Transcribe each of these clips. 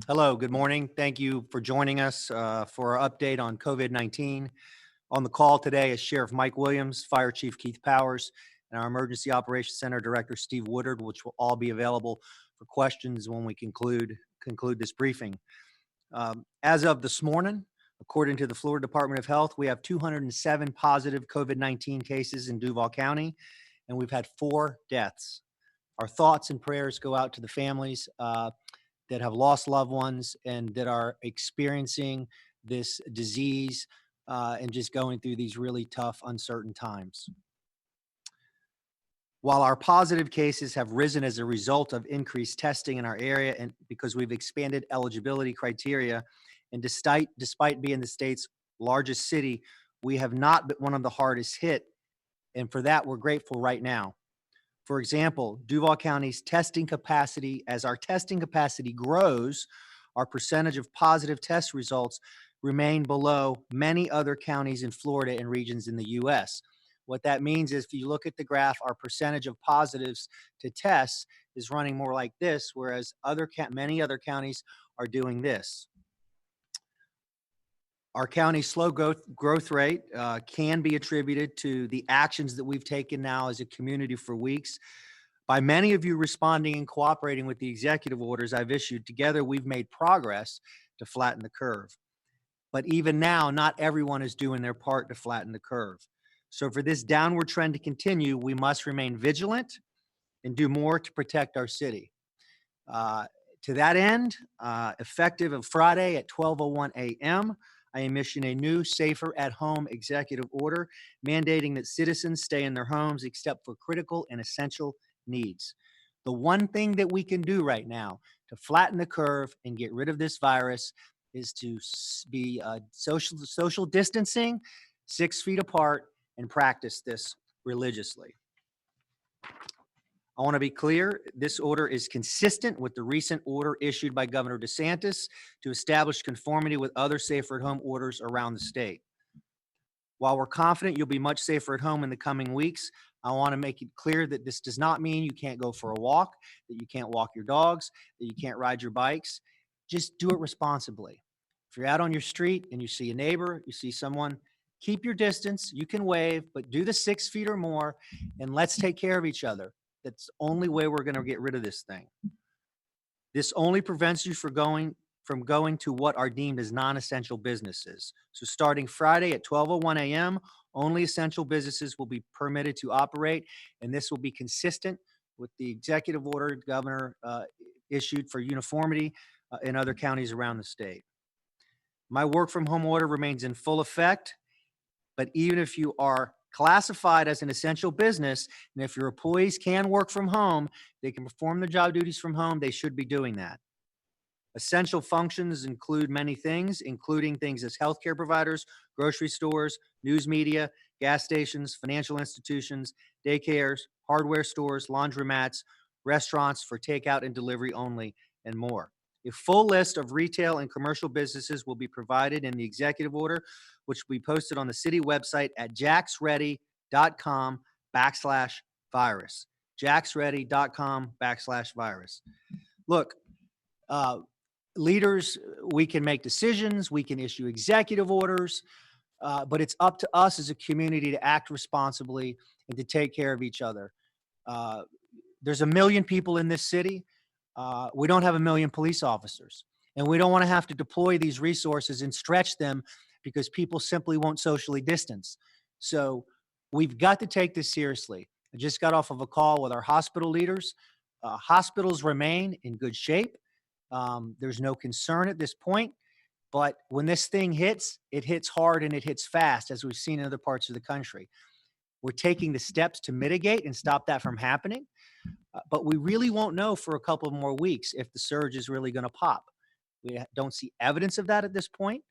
Hello, good morning. Thank you for joining us for our update on COVID-19. On the call today is Sheriff Mike Williams, Fire Chief Keith Powers, and our Emergency Operations Center Director Steve Woodard, which will all be available for questions when we conclude this briefing. As of this morning, according to the Florida Department of Health, we have 207 positive COVID-19 cases in Duval County, and we've had 4 deaths. Our thoughts and prayers go out to the families that have lost loved ones and that are experiencing this disease and just going through these really tough, uncertain times. While our positive cases have risen as a result of increased testing in our area and because we've expanded eligibility criteria, and despite being the state's largest city, we have not been one of the hardest hit, and for that, we're grateful right now. For example, Duval County's testing capacity, as our testing capacity grows, our percentage of positive test results remain below many other counties in Florida and regions in the U.S. What that means is if you look at the graph, our percentage of positives to tests is running more like this, whereas many other counties are doing this. Our county's slow growth rate can be attributed to the actions that we've taken now as a community for weeks. By many of you responding and cooperating with the executive orders I've issued, together we've made progress to flatten the curve. But even now, not everyone is doing their part to flatten the curve. So for this downward trend to continue, we must remain vigilant and do more to protect our city. To that end, effective of Friday at 12:01 a.m., I am issuing a new Safer at Home executive order mandating that citizens stay in their homes except for critical and essential needs. The one thing that we can do right now to flatten the curve and get rid of this virus is to be social distancing, 6 feet apart, and practice this religiously. I want to be clear, this order is consistent with the recent order issued by Governor DeSantis to establish conformity with other safer at home orders around the state. While we're confident you'll be much safer at home in the coming weeks, I want to make it clear that this does not mean you can't go for a walk, that you can't walk your dogs, that you can't ride your bikes. Just do it responsibly. If you're out on your street and you see a neighbor, you see someone, keep your distance. You can wave, but do the 6 feet or more, and let's take care of each other. That's the only way we're going to get rid of this thing. This only prevents you from going to what are deemed as non-essential businesses. So starting Friday at 12:01 a.m., only essential businesses will be permitted to operate, and this will be consistent with the executive order the governor issued for uniformity in other counties around the state. My work from home order remains in full effect, but even if you are classified as an essential business, and if your employees can work from home, they can perform their job duties from home, they should be doing that. Essential functions include many things, including things as healthcare providers, grocery stores, news media, gas stations, financial institutions, daycares, hardware stores, laundromats, restaurants for takeout and delivery only, and more. A full list of retail and commercial businesses will be provided in the executive order, which will be posted on the city website at jacksready.com/virus. jacksready.com/virus. Look, leaders, we can make decisions, we can issue executive orders, but it's up to us as a community to act responsibly and to take care of each other. There's 1 million people in this city. We don't have 1 million police officers, and we don't want to have to deploy these resources and stretch them because people simply won't socially distance. So we've got to take this seriously. I just got off of a call with our hospital leaders. Hospitals remain in good shape. There's no concern at this point, but when this thing hits, it hits hard and it hits fast, as we've seen in other parts of the country. We're taking the steps to mitigate and stop that from happening, but we really won't know for a couple more weeks if the surge is really going to pop. We don't see evidence of that at this point,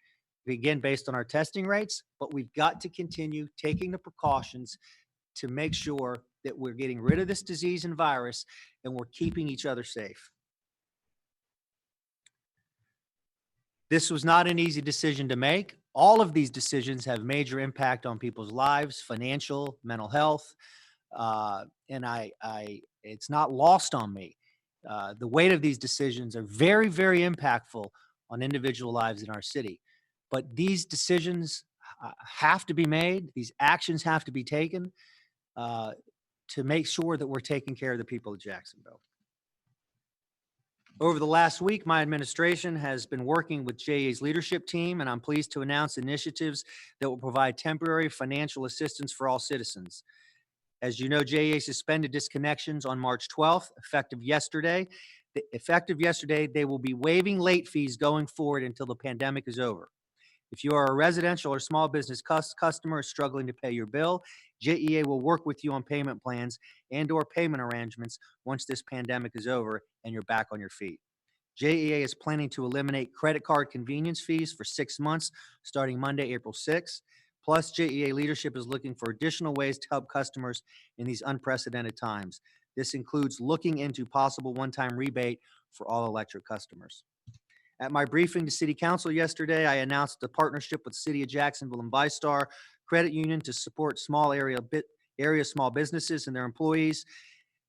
again, based on our testing rates, but we've got to continue taking the precautions to make sure that we're getting rid of this disease and virus and we're keeping each other safe. This was not an easy decision to make. All of these decisions have major impact on people's lives, financial, mental health, and it's not lost on me. The weight of these decisions are very, very impactful on individual lives in our city. But these decisions have to be made. These actions have to be taken to make sure that we're taking care of the people of Jacksonville. Over the last week, my administration has been working with JEA's leadership team, and I'm pleased to announce initiatives that will provide temporary financial assistance for all citizens. As you know, JEA suspended disconnections on March 12th, effective yesterday. Effective yesterday, they will be waiving late fees going forward until the pandemic is over. If you are a residential or small business customer struggling to pay your bill, JEA will work with you on payment plans and/or payment arrangements once this pandemic is over and you're back on your feet. JEA is planning to eliminate credit card convenience fees for 6 months starting Monday, April 6th. Plus, JEA leadership is looking for additional ways to help customers in these unprecedented times. This includes looking into possible one-time rebate for all electric customers. At my briefing to City Council yesterday, I announced a partnership with the City of Jacksonville and VyStar Credit Union to support small area small businesses and their employees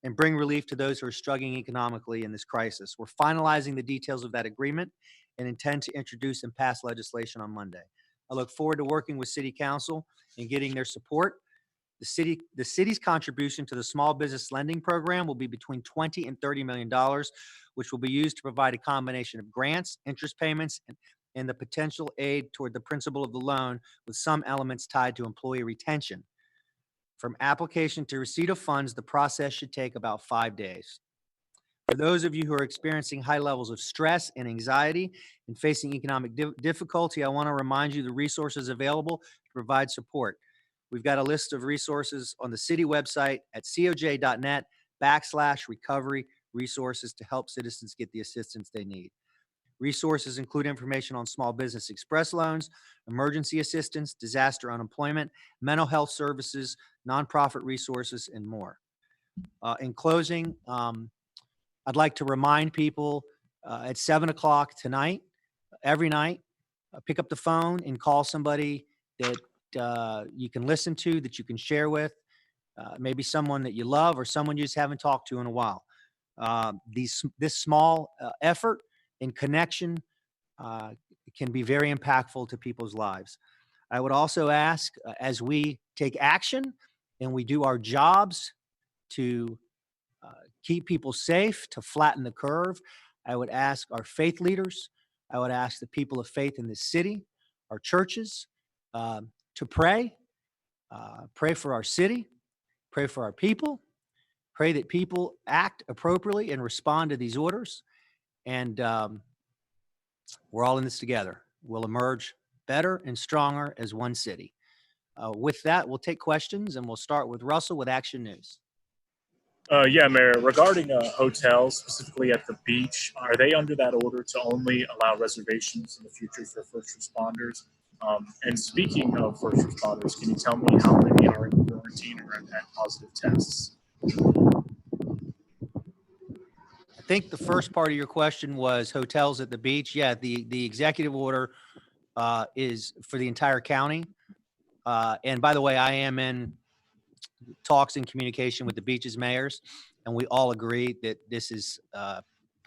and bring relief to those who are struggling economically in this crisis. We're finalizing the details of that agreement and intend to introduce and pass legislation on Monday. I look forward to working with City Council and getting their support. The city's contribution to the small business lending program will be between $20 and $30 million, which will be used to provide a combination of grants, interest payments, and the potential aid toward the principal of the loan, with some elements tied to employee retention. From application to receipt of funds, the process should take about 5 days. For those of you who are experiencing high levels of stress and anxiety and facing economic difficulty, I want to remind you the resources available to provide support. We've got a list of resources on the city website at coj.net/recovery resources to help citizens get the assistance they need. Resources include information on small business express loans, emergency assistance, disaster unemployment, mental health services, nonprofit resources, and more. In closing, I'd like to remind people at 7 o'clock tonight, every night, pick up the phone and call somebody that you can listen to, that you can share with, maybe someone that you love or someone you just haven't talked to in a while. This small effort and connection can be very impactful to people's lives. I would also ask, as we take action and we do our jobs to keep people safe, to flatten the curve, I would ask our faith leaders, I would ask the people of faith in this city, our churches, to pray for our city, pray for our people, pray that people act appropriately and respond to these orders. And we're all in this together. We'll emerge better and stronger as one city. With that, we'll take questions, and we'll start with Russell with Action News. Yeah, Mayor, regarding hotels, specifically at the beach, are they under that order to only allow reservations in the future for first responders? And speaking of first responders, can you tell me how many are in quarantine or have had positive tests? I think the first part of your question was hotels at the beach. Yeah, the executive order is for the entire county. And by the way, I am in talks and communication with the beaches mayors, and we all agree that this is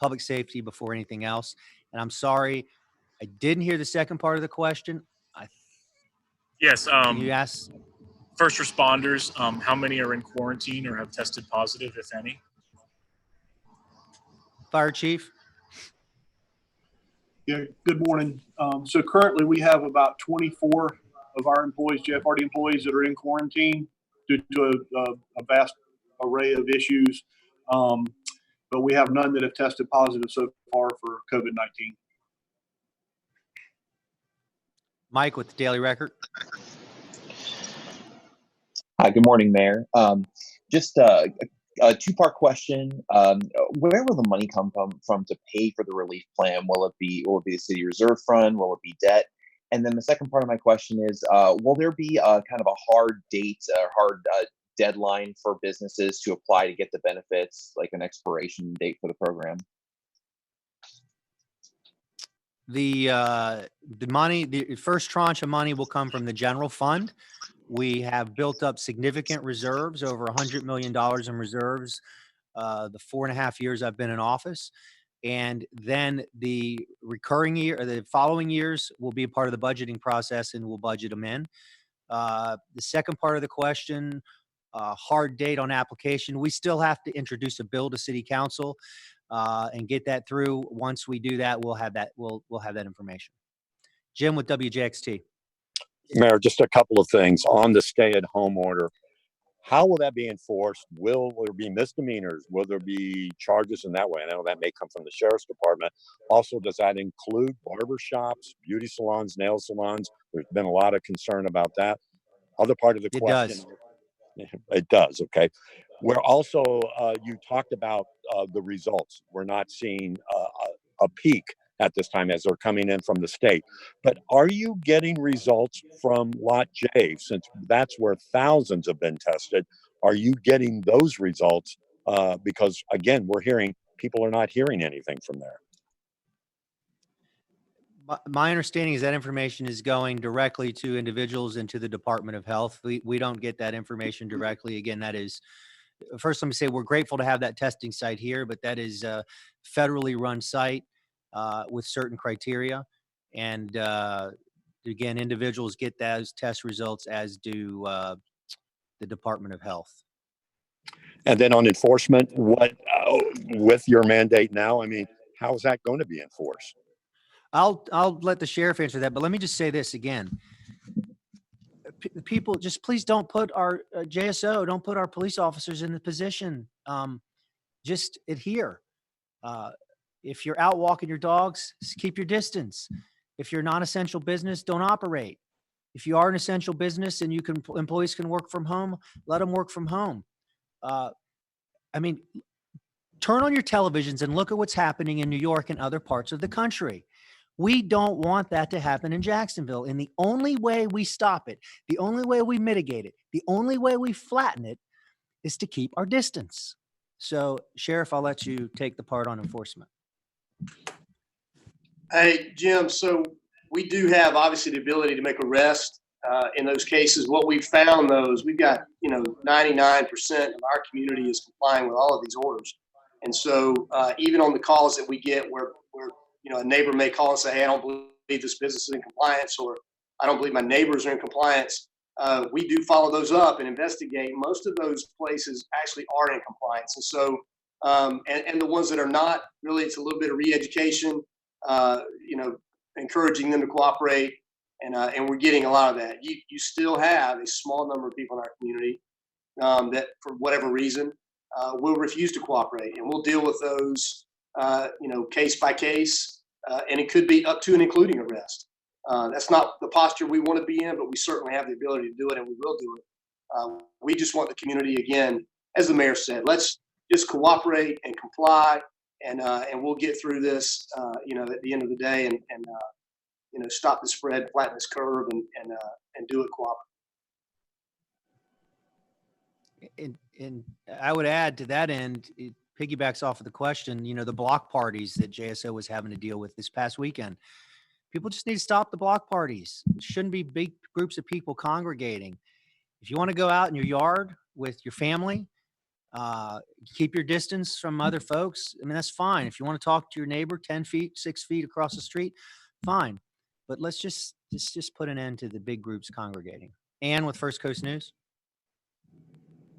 public safety before anything else. And I'm sorry, I didn't hear the second part of the question. Yes. Can you ask? First responders, how many are in quarantine or have tested positive, if any? Fire Chief? Yeah, good morning. So currently we have about 24 of our employees, JFRD employees, that are in quarantine due to a vast array of issues. But we have none that have tested positive so far for COVID-19. Mike with the Daily Record. Hi, good morning, Mayor. Just a two-part question. Where will the money come from to pay for the relief plan? Will it be the city reserve fund? Will it be debt? And then the second part of my question is, will there be kind of a hard date, a hard deadline for businesses to apply to get the benefits, like an expiration date for the program? The money, the first tranche of money will come from the general fund. We have built up significant reserves, over $100 million in reserves the 4.5 years I've been in office. And then the recurring year or the following years will be a part of the budgeting process, and we'll budget them in. The second part of the question, hard date on application. We still have to introduce a bill to City Council and get that through. Once we do that, we'll have that. We'll have that information. Jim with WJXT. Mayor, just a couple of things on the stay-at-home order. How will that be enforced? Will there be misdemeanors? Will there be charges in that way? I know that may come from the sheriff's department. Also, does that include barber shops, beauty salons, nail salons? There's been a lot of concern about that. Other part of the question. It does. Okay. We're also, you talked about the results. We're not seeing a peak at this time as they're coming in from the state. But are you getting results from Lot J, since that's where thousands have been tested? Are you getting those results? Because again, we're hearing people are not hearing anything from there. My understanding is that information is going directly to individuals and to the Department of Health. We don't get that information directly. Again, that is, first let me say we're grateful to have that testing site here, but that is a federally run site with certain criteria. And again, individuals get those test results, as do the Department of Health. And then on enforcement, what with your mandate now, I mean, how is that going to be enforced? I'll let the sheriff answer that, but let me just say this again. People, just please don't put our JSO, don't put our police officers in the position. Just adhere. If you're out walking your dogs, keep your distance. If you're non-essential business, don't operate. If you are an essential business and employees can work from home, let them work from home. I mean, turn on your televisions and look at what's happening in New York and other parts of the country. We don't want that to happen in Jacksonville. And the only way we stop it, the only way we mitigate it, the only way we flatten it is to keep our distance. So, Sheriff, I'll let you take the part on enforcement. Hey, Jim, so we do have obviously the ability to make arrests in those cases. What we've found, though, is we've got, 99% of our community is complying with all of these orders. And so even on the calls that we get where a neighbor may call and say, hey, I don't believe this business is in compliance, or I don't believe my neighbors are in compliance, we do follow those up and investigate. Most of those places actually are in compliance. And so, and the ones that are not, really, it's a little bit of re-education, encouraging them to cooperate. And we're getting a lot of that. You still have a small number of people in our community that, for whatever reason, will refuse to cooperate. And we'll deal with those, case by case. And it could be up to and including arrest. That's not the posture we want to be in, but we certainly have the ability to do it, and we will do it. We just want the community, again, as the mayor said, let's just cooperate and comply, and we'll get through this, at the end of the day, and stop the spread, flatten this curve, and do it cooperatively. And I would add to that end, it piggybacks off of the question, the block parties that JSO was having to deal with this past weekend. People just need to stop the block parties. It shouldn't be big groups of people congregating. If you want to go out in your yard with your family, keep your distance from other folks. I mean, that's fine. If you want to talk to your neighbor 10 feet, 6 feet across the street, fine. But let's just put an end to the big groups congregating. Ann with First Coast News.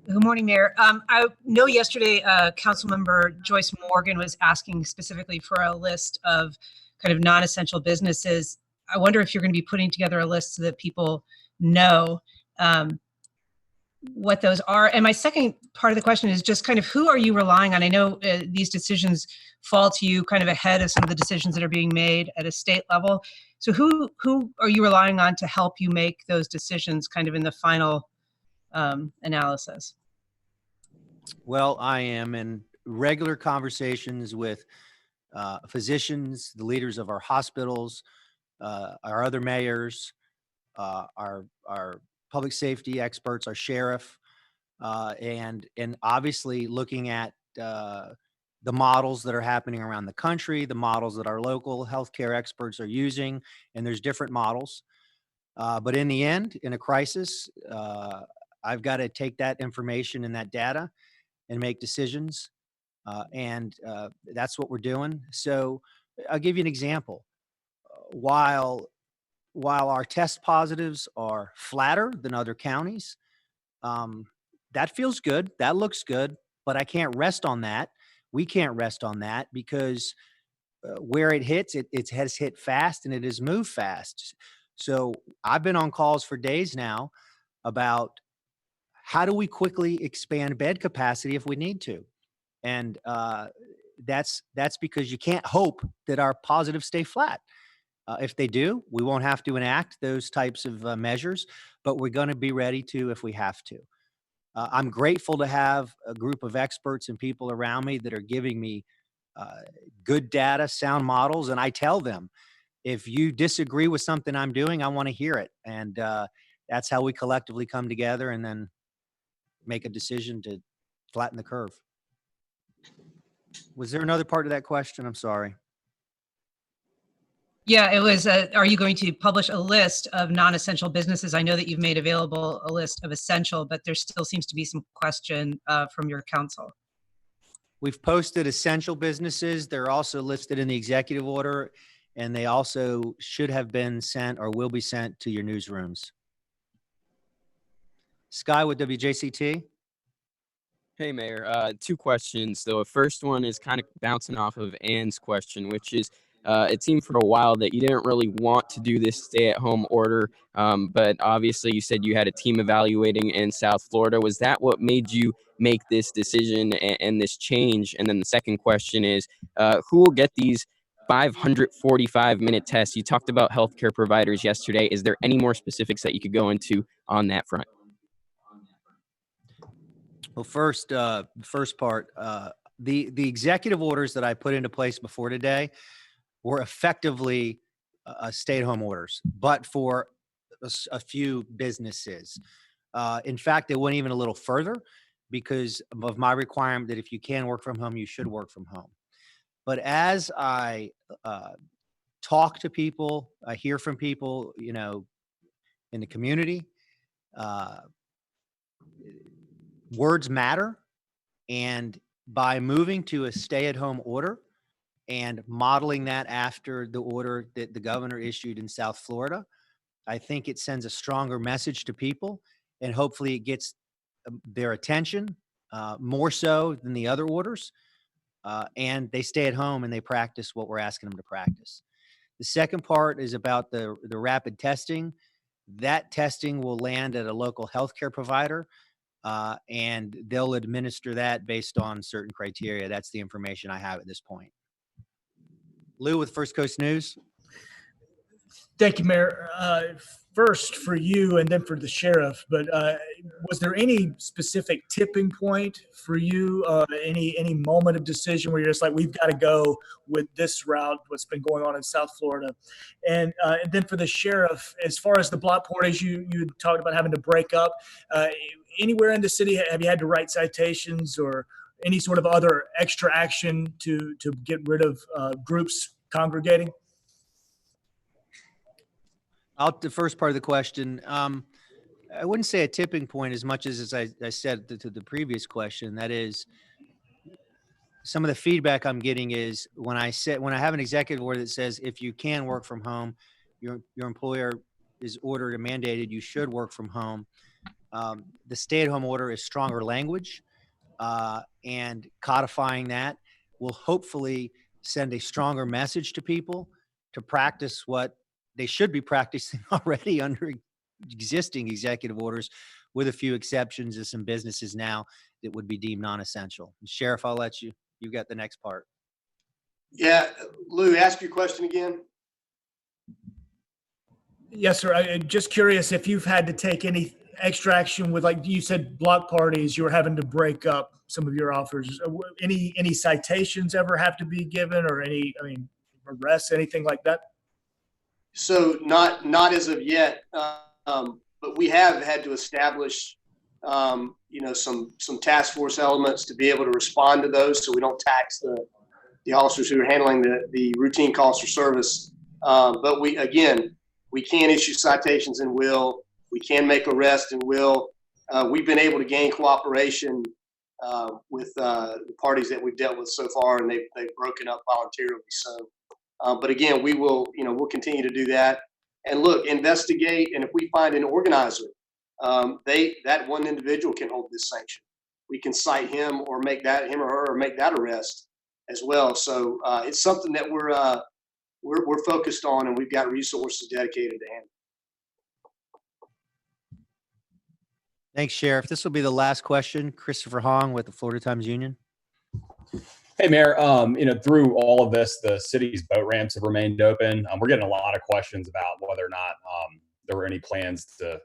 Good morning, Mayor. I know yesterday Councilmember Joyce Morgan was asking specifically for a list of kind of non-essential businesses. I wonder if you're going to be putting together a list so that people know what those are. And my second part of the question is just kind of who are you relying on? I know these decisions fall to you kind of ahead of some of the decisions that are being made at a state level. So who are you relying on to help you make those decisions kind of in the final analysis? Well, I am in regular conversations with physicians, the leaders of our hospitals, our other mayors, our public safety experts, our sheriff, and obviously looking at the models that are happening around the country, the models that our local healthcare experts are using, and there's different models. But in the end, in a crisis, I've got to take that information and that data and make decisions. And that's what we're doing. So I'll give you an example. While our test positives are flatter than other counties, that feels good. That looks good, but I can't rest on that. We can't rest on that because where it hits, it has hit fast and it has moved fast. So I've been on calls for days now about how do we quickly expand bed capacity if we need to. And that's because you can't hope that our positives stay flat. If they do, we won't have to enact those types of measures, but we're going to be ready to if we have to. I'm grateful to have a group of experts and people around me that are giving me good data, sound models, and I tell them, if you disagree with something I'm doing, I want to hear it. And that's how we collectively come together and then make a decision to flatten the curve. Was there another part of that question? I'm sorry. Yeah, it was, are you going to publish a list of non-essential businesses? I know that you've made available a list of essential, but there still seems to be some question from your council. We've posted essential businesses. They're also listed in the executive order, and they also should have been sent or will be sent to your newsrooms. Sky with WJCT. Hey, Mayor. Two questions, though. The first one is kind of bouncing off of Ann's question, which is, it seemed for a while that you didn't really want to do this stay-at-home order, but obviously you said you had a team evaluating in South Florida. Was that what made you make this decision and this change? And then the second question is, who will get these 545-minute tests? You talked about healthcare providers yesterday. Is there any more specifics that you could go into on that front? Well, first part, the executive orders that I put into place before today were effectively stay-at-home orders, but for a few businesses. In fact, they went even a little further because of my requirement that if you can work from home, you should work from home. But as I talk to people, I hear from people, you know, in the community, words matter. And by moving to a stay-at-home order and modeling that after the order that the governor issued in South Florida, I think it sends a stronger message to people, and hopefully it gets their attention more so than the other orders, and they stay at home and they practice what we're asking them to practice. The second part is about the rapid testing. That testing will land at a local healthcare provider, and they'll administer that based on certain criteria. That's the information I have at this point. Lou with First Coast News. Thank you, Mayor. First for you and then for the sheriff, but was there any specific tipping point for you, any moment of decision where you're just like, we've got to go with this route, what's been going on in South Florida? And then for the sheriff, as far as the block parties, you talked about having to break up. Anywhere in the city, have you had to write citations or any sort of other extra action to get rid of groups congregating? The first part of the question, I wouldn't say a tipping point as much as I said to the previous question. That is, some of the feedback I'm getting is when I have an executive order that says if you can work from home, your employer is ordered or mandated you should work from home. The stay-at-home order is stronger language, and codifying that will hopefully send a stronger message to people to practice what they should be practicing already under existing executive orders, with a few exceptions of some businesses now that would be deemed non-essential. Sheriff, I'll let you got the next part. Yeah, Lou, ask your question again. Yes, sir. I'm just curious if you've had to take any extra action with, like you said, block parties, you were having to break up some of your offers. Any citations ever have to be given, or arrests, anything like that? So not as of yet, but we have had to establish, some task force elements to be able to respond to those, so we don't tax the officers who are handling the routine calls for service. But we can issue citations and will. We can make arrests and will. We've been able to gain cooperation with the parties that we've dealt with so far, and they've broken up voluntarily. So, but again, we'll continue to do that and look, investigate, and if we find an organizer, that one individual can hold this sanction. We can cite him or make that him or her or make that arrest as well. So it's something that we're focused on, and we've got resources dedicated to handle. Thanks, Sheriff. This will be the last question. Christopher Hong with the Florida Times Union. Hey, Mayor. Through all of this, the city's boat ramps have remained open. We're getting a lot of questions about whether or not there were any plans to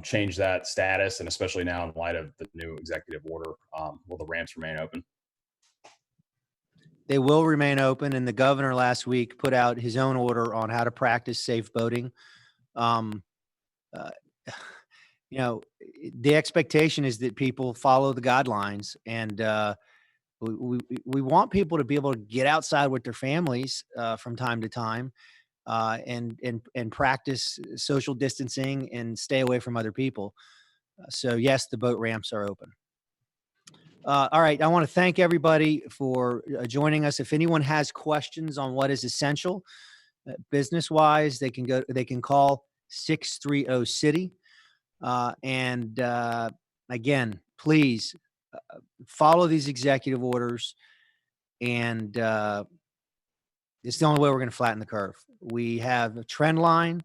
change that status, and especially now in light of the new executive order, will the ramps remain open? They will remain open, and the governor last week put out his own order on how to practice safe boating. The expectation is that people follow the guidelines, and we want people to be able to get outside with their families from time to time, and practice social distancing and stay away from other people. So yes, the boat ramps are open. All right, I want to thank everybody for joining us. If anyone has questions on what is essential business-wise, they can call 630-CITY. Again, please follow these executive orders, and it's the only way we're going to flatten the curve. We have a trend line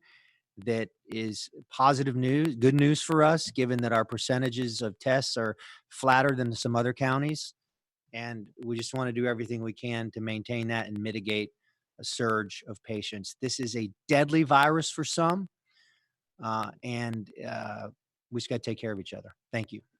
that is positive news, good news for us, given that our percentages of tests are flatter than some other counties. And we just want to do everything we can to maintain that and mitigate a surge of patients. This is a deadly virus for some, and we just got to take care of each other. Thank you.